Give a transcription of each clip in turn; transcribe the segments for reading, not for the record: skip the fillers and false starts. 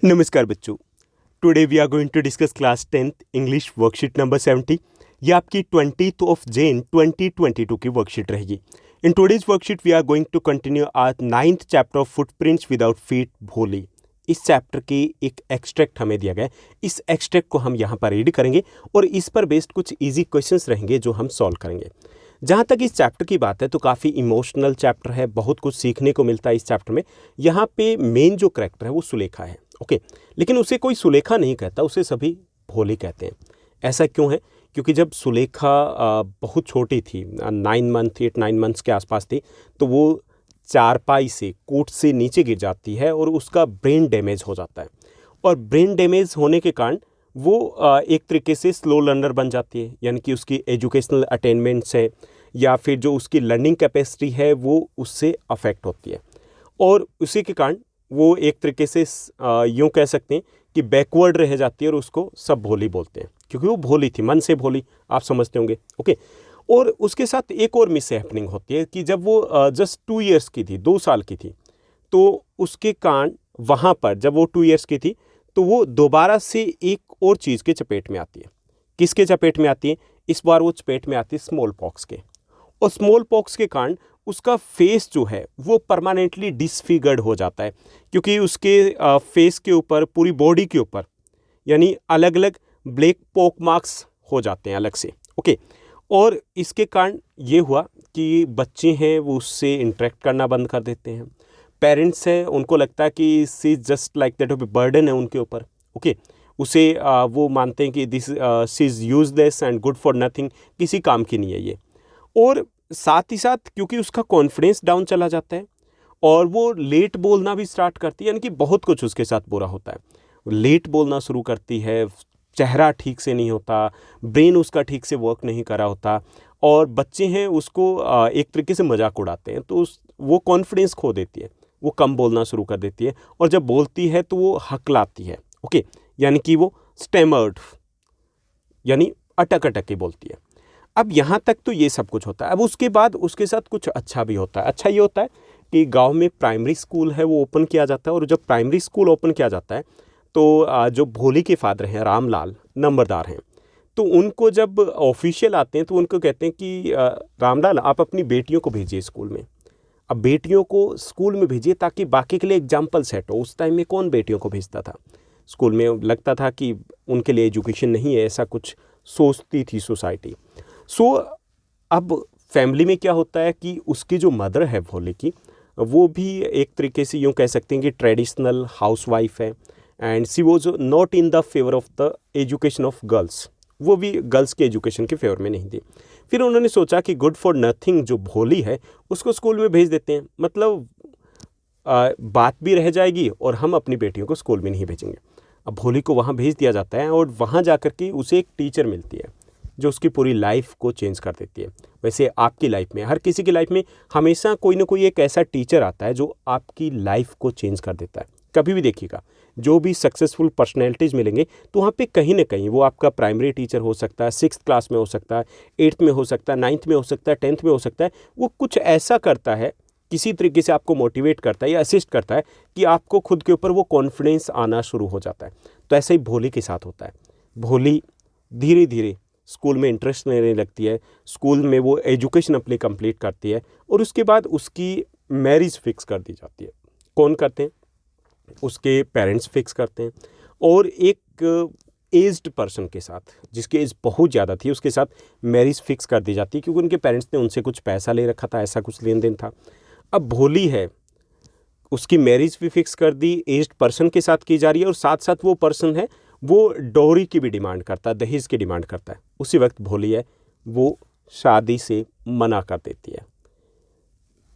नमस्कार बच्चों। Today we are going to discuss class 10th English worksheet number 70। ये आपकी 20th ऑफ जैन 2022 की वर्कशीट रहेगी। In today's worksheet we are going to continue our 9th chapter of footprints without feet Bholi. इस chapter की एक extract हमें दिया गया है। इस एक्सट्रैक्ट को हम यहाँ पर रीड करेंगे और इस पर बेस्ड कुछ ईजी क्वेश्चंस रहेंगे जो हम सॉल्व करेंगे। जहाँ तक इस चैप्टर की बात है तो काफ़ी इमोशनल चैप्टर है, बहुत कुछ सीखने को मिलता है इस चैप्टर में। यहाँ पे मेन जो करैक्टर है वो सुलेखा है, ओके। लेकिन उसे कोई सुलेखा नहीं कहता, उसे सभी भोली कहते हैं। ऐसा क्यों है? क्योंकि जब सुलेखा बहुत छोटी थी, 8-9 मंथ्स के आसपास थी, तो वो चारपाई से कोट से नीचे गिर जाती है और उसका ब्रेन डैमेज हो जाता है। और ब्रेन डैमेज होने के कारण वो एक तरीके से स्लो लर्नर बन जाती है, यानी कि उसकी एजुकेशनल अटेनमेंट्स है या फिर जो उसकी लर्निंग कैपेसिटी है वो उससे अफेक्ट होती है। और उसी के कारण वो एक तरीके से यूँ कह सकते हैं कि बैकवर्ड रह जाती है और उसको सब भोली बोलते हैं, क्योंकि वो भोली थी, मन से भोली, आप समझते होंगे, ओके। और उसके साथ एक और मिस हैपनिंग होती है कि जब वो जस्ट 2 ईयर्स की थी, 2 साल की थी, तो उसके कारण वहाँ पर जब वो 2 ईयर्स की थी तो वो दोबारा से एक और चीज़ के चपेट में आती है। किसके चपेट में आती है? इस बार वो चपेट में आती है स्मॉल पॉक्स के। और स्मॉल पॉक्स के कारण उसका फेस जो है वो परमानेंटली डिसफिगर्ड हो जाता है, क्योंकि उसके फेस के ऊपर, पूरी बॉडी के ऊपर, यानी अलग अलग ब्लैक पॉक मार्क्स हो जाते हैं अलग से, ओके। और इसके कारण ये हुआ कि बच्चे हैं वो उससे इंटरेक्ट करना बंद कर देते हैं। पेरेंट्स हैं, उनको लगता है कि she is just like that, burden है उनके ऊपर, ओके। उसे वो मानते हैं कि this she is useless and good for nothing, किसी काम की नहीं है ये। और साथ ही साथ क्योंकि उसका कॉन्फिडेंस डाउन चला जाता है और वो लेट बोलना भी स्टार्ट करती है, यानी कि बहुत कुछ उसके साथ बुरा होता है। लेट बोलना शुरू करती है, चेहरा ठीक से नहीं होता, ब्रेन उसका ठीक से वर्क नहीं कर रहा होता, और बच्चे हैं उसको एक तरीके से मजाक उड़ाते हैं, तो वो कॉन्फिडेंस खो देती है, वो कम बोलना शुरू कर देती है, और जब बोलती है तो वो हकलाती है, ओके, यानी कि वो स्टेमर्ड, यानी अटक अटक के बोलती है। अब यहाँ तक तो ये सब कुछ होता है। अब उसके बाद उसके साथ कुछ अच्छा भी होता है। अच्छा ये होता है कि गांव में प्राइमरी स्कूल है वो ओपन किया जाता है, और जब प्राइमरी स्कूल ओपन किया जाता है तो जो भोली के फादर हैं, रामलाल नंबरदार हैं, तो उनको जब ऑफिशियल आते हैं तो उनको कहते हैं कि रामलाल आप अपनी बेटियों को भेजिए स्कूल में। अब बेटियों को स्कूल में भेजिए ताकि बाकी के लिए एग्जाम्पल सेट हो। उस टाइम में कौन बेटियों को भेजता था स्कूल में? लगता था कि उनके लिए एजुकेशन नहीं है, ऐसा कुछ सोचती थी सोसाइटी। सो अब फैमिली में क्या होता है कि उसकी जो मदर है भोले की, वो भी एक तरीके से यूँ कह सकते हैं कि ट्रेडिशनल हाउसवाइफ है, and she was not in the favour of the education of girls. वो भी गर्ल्स के एजुकेशन के फेवर में नहीं थी। फिर उन्होंने सोचा कि गुड फॉर नथिंग जो भोली है उसको स्कूल में भेज देते हैं, मतलब बात भी रह जाएगी और हम अपनी बेटियों को स्कूल में नहीं भेजेंगे। अब भोली को वहाँ भेज दिया जाता है और वहाँ जा कर के उसे एक टीचर मिलती है जो उसकी पूरी लाइफ को चेंज कर देती है। वैसे आपकी लाइफ में, हर किसी की लाइफ में हमेशा कोई ना कोई एक ऐसा टीचर आता है जो आपकी लाइफ को चेंज कर देता है। कभी भी देखिएगा, जो भी सक्सेसफुल पर्सनैलिटीज़ मिलेंगे तो वहाँ पे कहीं ना कहीं वो आपका प्राइमरी टीचर हो सकता है, 6th क्लास में हो सकता है, 8th में हो सकता है, 9th में हो सकता है, 10th में हो सकता है। वो कुछ ऐसा करता है, किसी तरीके से आपको मोटिवेट करता है या असिस्ट करता है कि आपको खुद के ऊपर वो कॉन्फिडेंस आना शुरू हो जाता है। तो ऐसा ही भोली के साथ होता है। भोली धीरे धीरे स्कूल में इंटरेस्ट लेने लगती है, स्कूल में वो एजुकेशन अपनी कंप्लीट करती है, और उसके बाद उसकी मैरिज फिक्स कर दी जाती है। कौन करते हैं? उसके पेरेंट्स फिक्स करते हैं, और एक एज्ड पर्सन के साथ, जिसकी एज बहुत ज़्यादा थी, उसके साथ मैरिज फिक्स कर दी जाती है, क्योंकि उनके पेरेंट्स ने उनसे कुछ पैसा ले रखा था, ऐसा कुछ लेन देन था। अब भोली है, उसकी मैरिज भी फिक्स कर दी, एज्ड पर्सन के साथ की जा रही है, और साथ साथ वो पर्सन है वो डोरी की भी डिमांड करता है, दहेज की डिमांड करता है। उसी वक्त भोली है वो शादी से मना कर देती है,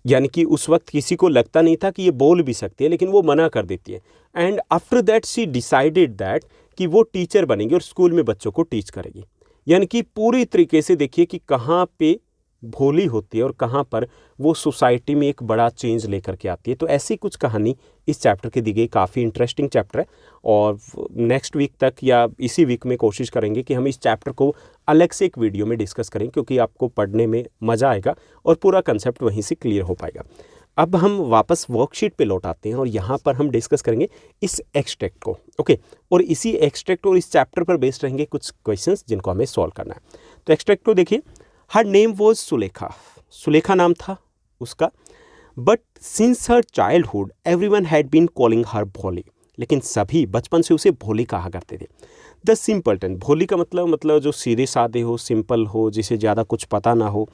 यानी कि उस वक्त किसी को लगता नहीं था कि ये बोल भी सकती है, लेकिन वो मना कर देती है। And after that she decided that कि वो टीचर बनेगी और स्कूल में बच्चों को टीच करेगी। यानी कि पूरी तरीके से देखिए कि कहाँ पे भोली होती है और कहाँ पर वो सोसाइटी में एक बड़ा चेंज लेकर के आती है। तो ऐसी कुछ कहानी इस चैप्टर की दी गई, काफ़ी इंटरेस्टिंग चैप्टर है, और नेक्स्ट वीक तक या इसी वीक में कोशिश करेंगे कि हम इस चैप्टर को अलग से एक वीडियो में डिस्कस करें, क्योंकि आपको पढ़ने में मज़ा आएगा और पूरा कंसेप्ट वहीं से क्लियर हो पाएगा। अब हम वापस वर्कशीट पे लौट आते हैं और यहाँ पर हम डिस्कस करेंगे इस एक्सट्रैक्ट को, ओके। और इसी एक्सट्रैक्ट और इस चैप्टर पर बेस्ड रहेंगे कुछ क्वेश्चंस जिनको हमें सॉल्व करना है। तो एक्सट्रैक्ट को देखिए, her name was Sulekha, Sulekha नाम था उसका। But since her childhood everyone had been calling her Bholi, लेकिन सभी बचपन से उसे भोली कहा करते थे। द सिंपलटन, भोली का मतलब जो सीधे साधे हो, सिंपल हो, जिसे ज़्यादा कुछ पता ना हो।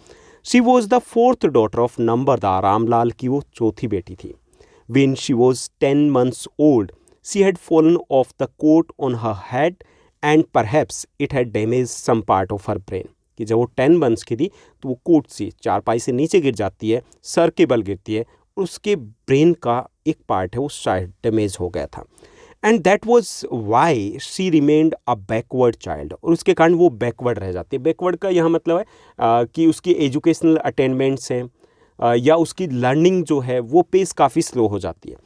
She was the fourth daughter of Nambardar Ramlal की वो चौथी बेटी थी। When she was 10 months old, she had fallen off the coat on her head and perhaps it had damaged some part of her brain. कि जब वो 10 मंथ्स की थी तो वो कोट से, चारपाई से नीचे गिर जाती है, सर के बल गिरती है और उसके ब्रेन का एक पार्ट है वो शायद डैमेज हो गया था। And that was why she remained a backward child, और उसके कारण वो बैकवर्ड रह जाती है। बैकवर्ड का यहाँ मतलब है कि उसकी एजुकेशनल अटेनमेंट्स हैं या उसकी लर्निंग जो है वो पेस काफ़ी स्लो हो जाती है।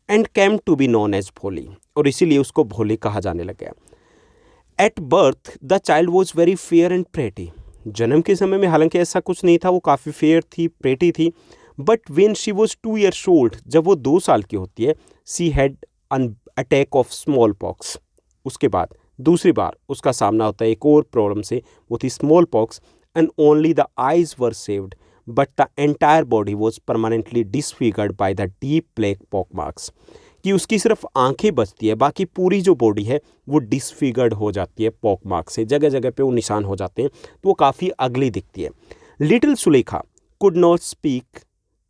And came to be known as Bholi, और इसीलिए उसको भोली कहा जाने लग गया। At birth the child was very fair and pretty, जन्म के समय में हालांकि ऐसा कुछ नहीं था, वो काफ़ी फेयर थी, प्रेटी थी। But when she was 2 years old, जब वो 2 साल की होती है, she had an attack of smallpox. उसके बाद दूसरी बार उसका सामना होता है एक और प्रॉब्लम से, वो थी small pox. And only the eyes were saved but the entire body was permanently disfigured by the deep black pock marks, कि उसकी सिर्फ आंखें बचती है, बाकी पूरी जो बॉडी है वो डिसफिगर्ड हो जाती है पॉक मार्क से, जगह जगह पे वो निशान हो जाते हैं, तो वो काफ़ी अगली दिखती है। Little Sulekha could not speak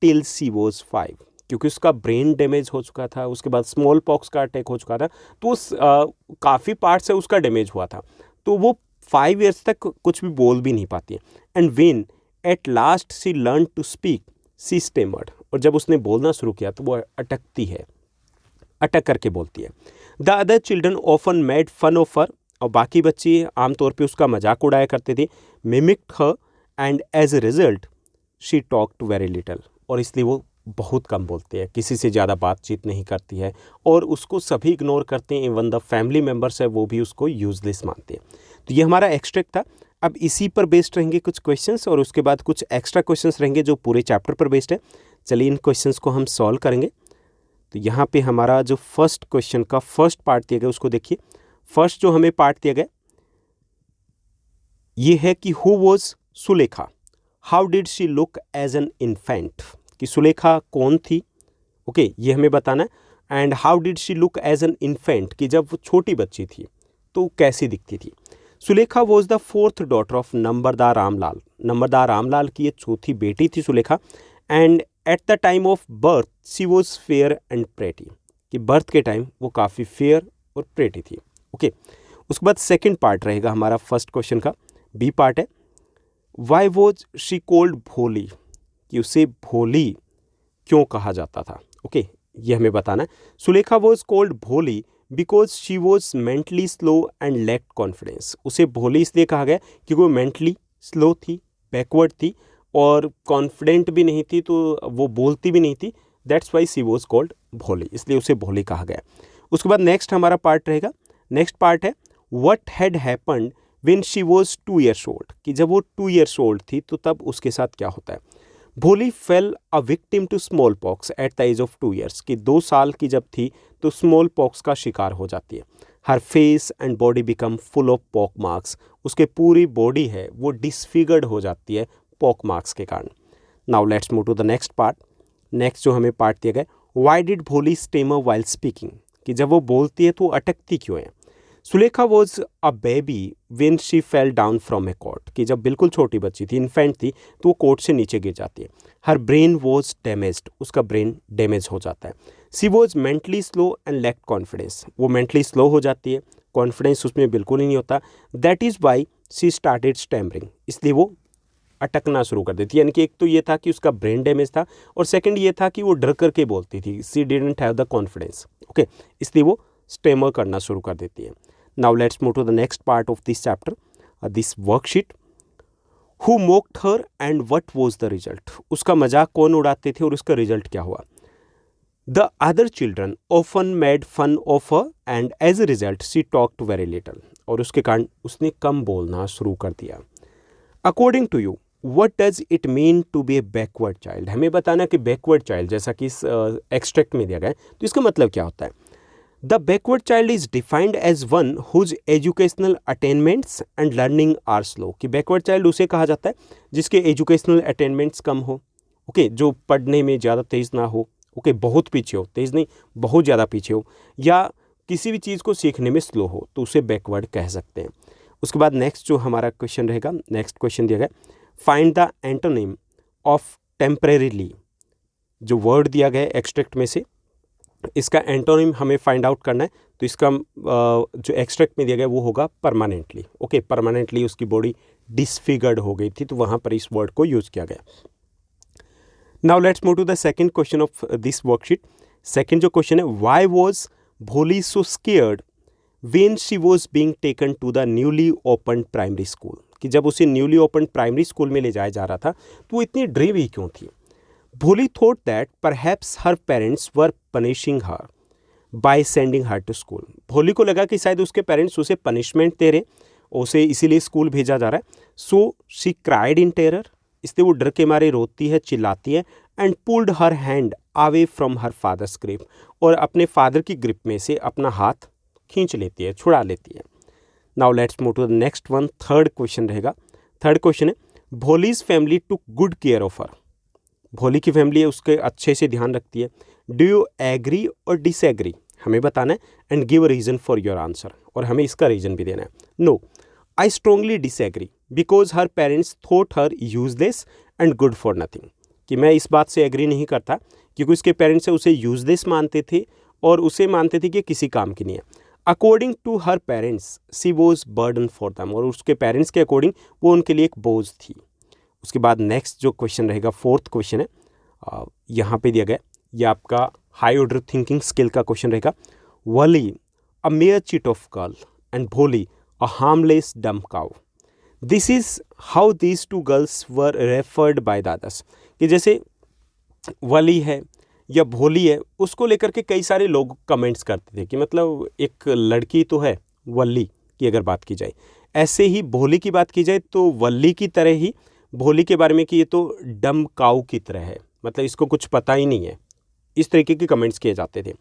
till she was 5, क्योंकि उसका ब्रेन डैमेज हो चुका था, उसके बाद स्मॉल पॉक्स का अटैक हो चुका था, तो उस काफ़ी पार्ट से उसका डैमेज हुआ था, तो वो 5 years तक कुछ भी बोल भी नहीं पाती है। And when at last she learn to speak she stammered, और जब उसने बोलना शुरू किया तो वो अटकती है, अटक करके बोलती है। The other children often made fun of her, और बाकी बच्चे आमतौर पे उसका मजाक उड़ाया करते थे। Mimicked her and as a result she talked very little, और इसलिए वो बहुत कम बोलती है, किसी से ज़्यादा बातचीत नहीं करती है, और उसको सभी इग्नोर करते हैं, इवन द फैमिली मेम्बर्स है वो भी उसको यूजलेस मानते हैं। तो ये हमारा एक्सट्रैक्ट था। अब इसी पर बेस्ड रहेंगे कुछ क्वेश्चंस, और उसके बाद कुछ एक्स्ट्रा क्वेश्चंस रहेंगे जो पूरे चैप्टर पर बेस्ड है। चलिए इन क्वेश्चंस को हम सॉल्व करेंगे। तो यहाँ पे हमारा जो फर्स्ट क्वेश्चन का फर्स्ट पार्ट दिया गया उसको देखिए। फर्स्ट जो हमें पार्ट दिया गया ये है कि who was Sulekha, how did she look as an infant, कि सुलेखा कौन थी, ओके, ये हमें बताना है। And how did she look as an infant, कि जब वो छोटी बच्ची थी तो कैसी दिखती थी। Sulekha was the fourth daughter of Nambardar Ramlal, Nambardar Ramlal की ये चौथी बेटी थी Sulekha. And at the time of birth she was fair and pretty, कि बर्थ के टाइम वो काफ़ी फेयर और प्रेटी थी, ओके। उसके बाद सेकंड पार्ट रहेगा हमारा फर्स्ट क्वेश्चन का, बी पार्ट है, वाई वॉज शी कोल्ड भोली, कि उसे भोली क्यों कहा जाता था, ओके, ये हमें बताना है। सुलेखा वॉज कोल्ड भोली because she was mentally slow and lacked confidence, उसे भोली इसलिए कहा गया क्योंकि वो मेंटली स्लो थी, बैकवर्ड थी और कॉन्फिडेंट भी नहीं थी, तो वो बोलती भी नहीं थी, that's why she was called Bholi, इसलिए उसे भोली कहा गया। उसके बाद नेक्स्ट हमारा पार्ट रहेगा, नेक्स्ट पार्ट है what had happened when she was 2 years old, कि जब वो 2 years ओल्ड थी तो तब उसके साथ क्या होता है। Bholi fell a victim to smallpox at the age of 2 years, कि 2 साल की जब थी तो स्मॉल पॉक्स का शिकार हो जाती है। Her face and body become full of pock marks, उसके पूरी बॉडी है वो डिसफिगर्ड हो जाती है पॉक मार्क्स के कारण। Now let's move to the next part. Next जो हमें पार्ट दिया गया, why did Bholi stammer while speaking, कि जब वो बोलती है तो अटकती क्यों है। Sulekha was a baby when she fell down from a cot, कि जब बिल्कुल छोटी बच्ची थी, इन्फेंट थी, तो वो कोट से नीचे गिर जाती है। हर ब्रेन वॉज डैमेज्ड, उसका ब्रेन डैमेज हो जाता है। She was mentally slow and lack confidence, वो मेंटली स्लो हो जाती है, कॉन्फिडेंस उसमें बिल्कुल ही नहीं होता। That is why she started stammering, इसलिए वो अटकना शुरू कर देती है। यानी कि एक तो ये था कि उसका ब्रेन डैमेज था, और सेकंड ये था कि वो डर करके बोलती थी, she didn't have the confidence, okay, इसलिए वो स्टेमर करना शुरू कर देती है। Now let's move to the next part of this chapter, this worksheet. Who mocked her and what was the result, उसका मजाक कौन उड़ाते थे और उसका रिजल्ट क्या हुआ। The other children often made fun of her and as a result she talked very little, और उसके कारण उसने कम बोलना शुरू कर दिया। According to you what does it mean to be a backward child, हमें बताना कि बैकवर्ड चाइल्ड जैसा कि इस एक्सट्रैक्ट में दिया गया है, तो इसका मतलब क्या होता है। The backward child is defined as one whose educational attainments and learning are slow, कि बैकवर्ड चाइल्ड उसे कहा जाता है जिसके एजुकेशनल अटेनमेंट्स कम हो, ओके, जो पढ़ने में ज़्यादा तेज़ ना हो, ओके, बहुत पीछे हो, तेज़ नहीं बहुत ज़्यादा पीछे हो, या किसी भी चीज़ को सीखने में स्लो हो, तो उसे बैकवर्ड कह सकते हैं। उसके बाद नेक्स्ट जो हमारा क्वेश्चन रहेगा, नेक्स्ट क्वेश्चन दिया गया, find the antonym of temporarily, जो वर्ड दिया गया है एक्सट्रैक्ट में से, इसका एंटोनिम हमें फाइंड आउट करना है। तो इसका जो एक्सट्रैक्ट में दिया गया वो होगा परमानेंटली, ओके, परमानेंटली उसकी बॉडी डिसफिगर्ड हो गई थी, तो वहाँ पर इस वर्ड को यूज़ किया गया। Now let's move to the second question of this worksheet. Second जो क्वेश्चन है, why was Bholi so scared when she was being taken to the newly open primary school, कि जब उसे न्यूली ओपन प्राइमरी स्कूल में ले जाया जा रहा था तो वो इतनी डरी हुई क्यों थी। Bholi thought that perhaps her parents were punishing her by sending her to school, Bholi को लगा कि शायद उसके पेरेंट्स उसे पनिशमेंट दे रहे, उसे इसीलिए स्कूल भेजा जा रहा है। So she cried in terror, इसलिए वो डर के मारे रोती है, चिल्लाती है, and pulled her hand away from her father's grip, और अपने फादर की ग्रिप में से अपना हाथ खींच लेती है, छुड़ा लेती है। Now let's move to the next one, third question रहेगा। थर्ड क्वेश्चन है, Bholi's family took good care of her, Bholi की फैमिली उसके अच्छे से ध्यान रखती है। डू यू एग्री और डिसएग्री, हमें बताना है, and give a reason for your answer, और हमें इसका रीज़न भी देना है। No, I strongly disagree because her parents thought her useless and good for nothing, कि मैं इस बात से एग्री नहीं करता क्योंकि उसके पेरेंट्स उसे यूजलेस मानते थे और उसे मानते थे कि किसी काम की नहीं है। According to her parents she was burden for them, और उसके पेरेंट्स के अकॉर्डिंग वो उनके लिए एक बोझ थी। उसके बाद नेक्स्ट जो क्वेश्चन रहेगा, फोर्थ क्वेश्चन है, यहाँ पे दिया गया, ये आपका हाई ऑर्डर थिंकिंग स्किल का क्वेश्चन रहेगा। Valli a mere chit of girl and Bholi a harmless dumb cow, this is how these two girls were referred by the others, कि जैसे वली है या भोली है, उसको लेकर के कई सारे लोग कमेंट्स करते थे कि मतलब एक लड़की तो है वल्ली की अगर बात की जाए, ऐसे ही भोली की बात की जाए तो वल्ली की तरह ही भोली के बारे में कि ये तो डम काऊ की तरह है, मतलब इसको कुछ पता ही नहीं है, इस तरीके के कमेंट्स किए जाते थे।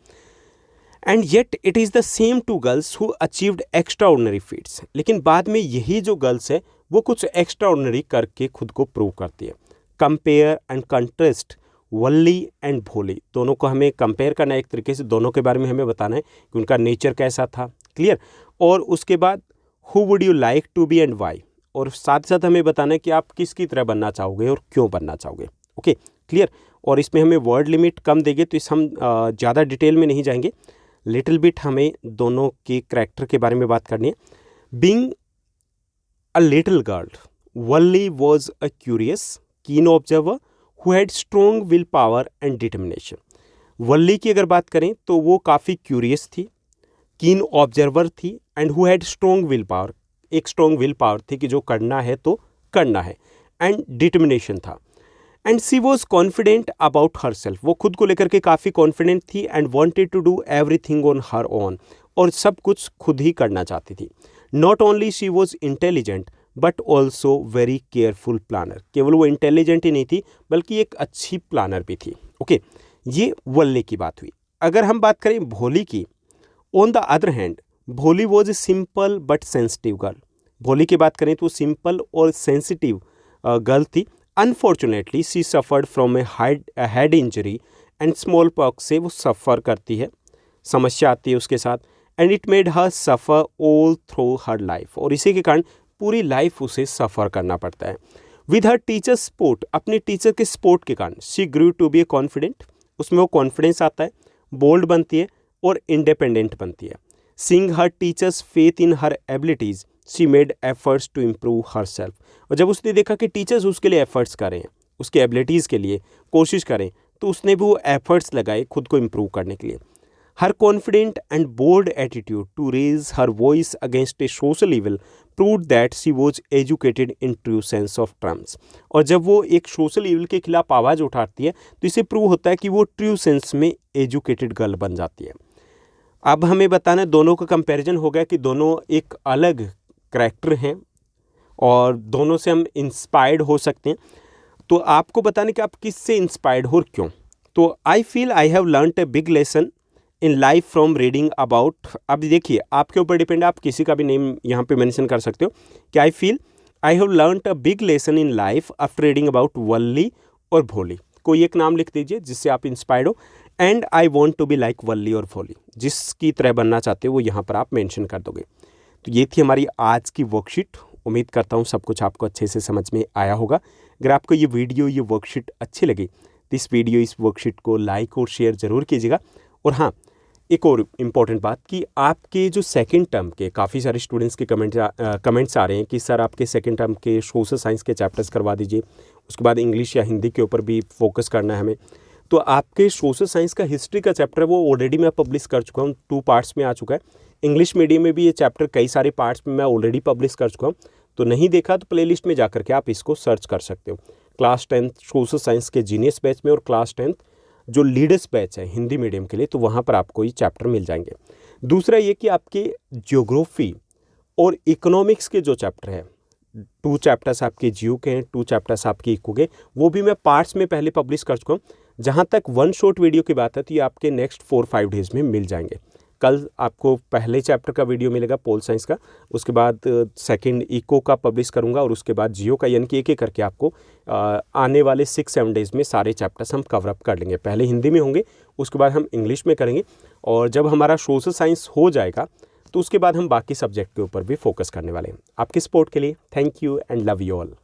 And yet it is the same to girls who achieved extraordinary feats, लेकिन बाद में यही जो गर्ल्स है वो कुछ एक्स्ट्रा ऑर्डिनरी करके खुद को प्रूव करती है। Compare and contrast Valli and भोली, दोनों को हमें कंपेयर करना है एक तरीके से, दोनों के बारे में हमें बताना है कि उनका नेचर कैसा था, क्लियर। और उसके बाद who would you like to be and why, और साथ साथ हमें बताना है कि आप किसकी तरह बनना चाहोगे और क्यों बनना चाहोगे, ओके, क्लियर। और इसमें हमें वर्ड लिमिट कम देंगे तो इस हम ज़्यादा डिटेल में नहीं जाएंगे, लिटिल बिट हमें दोनों के करैक्टर के बारे में बात करनी है। Being a little girl, Valli was a curious keen observer who had strong will power and determination, Valli की अगर बात करें तो वो काफ़ी क्यूरियस थी, कीन ऑब्जर्वर थी, and who had strong will power, एक स्ट्रॉन्ग विल पावर थी कि जो करना है तो करना है, एंड डिटर्मिनेशन था। And she was confident about herself, वो खुद को लेकर के काफ़ी कॉन्फिडेंट थी, and wanted to do everything on her own, और सब कुछ खुद ही करना चाहती थी। Not only she was intelligent but also very careful planner, केवल वो इंटेलिजेंट ही नहीं थी बल्कि एक अच्छी प्लानर भी थी, ओके। ये वल्ले की बात हुई। अगर हम बात करें भोली की, on the other hand Bholi was a simple but sensitive girl, Bholi की बात करें तो सिंपल और सेंसिटिव गर्ल थी। Unfortunately she suffered from a head injury and smallpox से वो सफ़र करती है, समस्या आती है उसके साथ, and it made her suffer all through her life, और इसी के कारण पूरी लाइफ उसे सफ़र करना पड़ता है। विद हर टीचर सपोर्ट, अपने टीचर के सपोर्ट के कारण she grew to be a confident, उसमें वो कॉन्फिडेंस आता है, बोल्ड बनती है और इंडिपेंडेंट बनती है। Seeing her teacher's faith in her abilities she made efforts to improve herself, और जब उसने देखा कि टीचर्स उसके लिए एफर्ट्स कर रहे हैं, उसके एबिलिटीज़ के लिए कोशिश करें, तो उसने भी वो एफर्ट्स लगाए खुद को इम्प्रूव करने के लिए। Her confident and bold attitude to raise her voice against a social evil prove that she was educated in true sense of terms, और जब वो एक सोशल इविल के खिलाफ आवाज़ उठाती है तो इसे प्रूव होता है कि वो ट्रू सेंस में एजुकेटेड गर्ल बन जाती है। अब हमें बताना है, दोनों का कंपैरिजन हो गया कि दोनों एक अलग करैक्टर हैं और दोनों से हम इंस्पायर्ड हो सकते हैं। तो आपको बताने कि आप किससे इंस्पायर्ड हो और क्यों। तो आई feel I have learned a big lesson in life from reading about, अब देखिए आपके ऊपर डिपेंड है, आप किसी का भी नेम यहाँ पे मेंशन कर सकते हो कि I feel I have learned a big lesson in life after reading about Valli और भोली। कोई एक नाम लिख दीजिए जिससे आप इंस्पायर्ड हो। And I want to be like Valli और भोली, जिसकी तरह बनना चाहते हो वो यहाँ पर आप मेंशन कर दोगे। तो ये थी हमारी आज की वर्कशीट। उम्मीद करता हूँ सब कुछ आपको अच्छे से समझ में आया होगा। अगर आपको ये वीडियो, ये वर्कशीट अच्छी लगी तो इस वर्कशीट को लाइक और शेयर ज़रूर कीजिएगा। और हाँ, एक और इम्पॉर्टेंट बात कि आपके जो सेकंड टर्म के काफ़ी सारे स्टूडेंट्स के कमेंट्स आ रहे हैं कि सर आपके सेकंड टर्म के सोशल साइंस के चैप्टर्स करवा दीजिए, उसके बाद इंग्लिश या हिंदी के ऊपर भी फोकस करना है हमें। तो आपके सोशल साइंस का हिस्ट्री का चैप्टर वो ऑलरेडी मैं पब्लिश कर चुका हूँ, 2 पार्ट्स में आ चुका है। इंग्लिश मीडियम में भी ये चैप्टर कई सारे पार्ट्स में मैं ऑलरेडी पब्लिश कर चुका हूँ। तो नहीं देखा तो प्लेलिस्ट में जाकर के आप इसको सर्च कर सकते हो। क्लास 10 सोशल साइंस के जीनियस बैच में और क्लास 10 जो लीडर्स बैच है हिंदी मीडियम के लिए, तो वहाँ पर आपको ये चैप्टर मिल जाएंगे। दूसरा ये कि आपके ज्योग्राफी और इकोनॉमिक्स के जो चैप्टर है, 2 चैप्टर्स आपके जियो के हैं, 2 चैप्टर्स आपके इको के, वो भी मैं पार्ट्स में पहले पब्लिश कर चुका हूँ। जहाँ तक वन शॉट वीडियो की बात है तो ये आपके नेक्स्ट 4-5 डेज़ में मिल जाएंगे। कल आपको पहले चैप्टर का वीडियो मिलेगा पोल साइंस का, उसके बाद सेकंड इको का पब्लिश करूंगा और उसके बाद जियो का, यानी कि एक एक करके आपको आने वाले 6-7 डेज़ में सारे चैप्टर्स हम कवर अप कर लेंगे। पहले हिंदी में होंगे, उसके बाद हम इंग्लिश में करेंगे, और जब हमारा सोशल साइंस हो जाएगा तो उसके बाद हम बाकी सब्जेक्ट के ऊपर भी फोकस करने वाले हैं। आपके सपोर्ट के लिए thank you and love you all.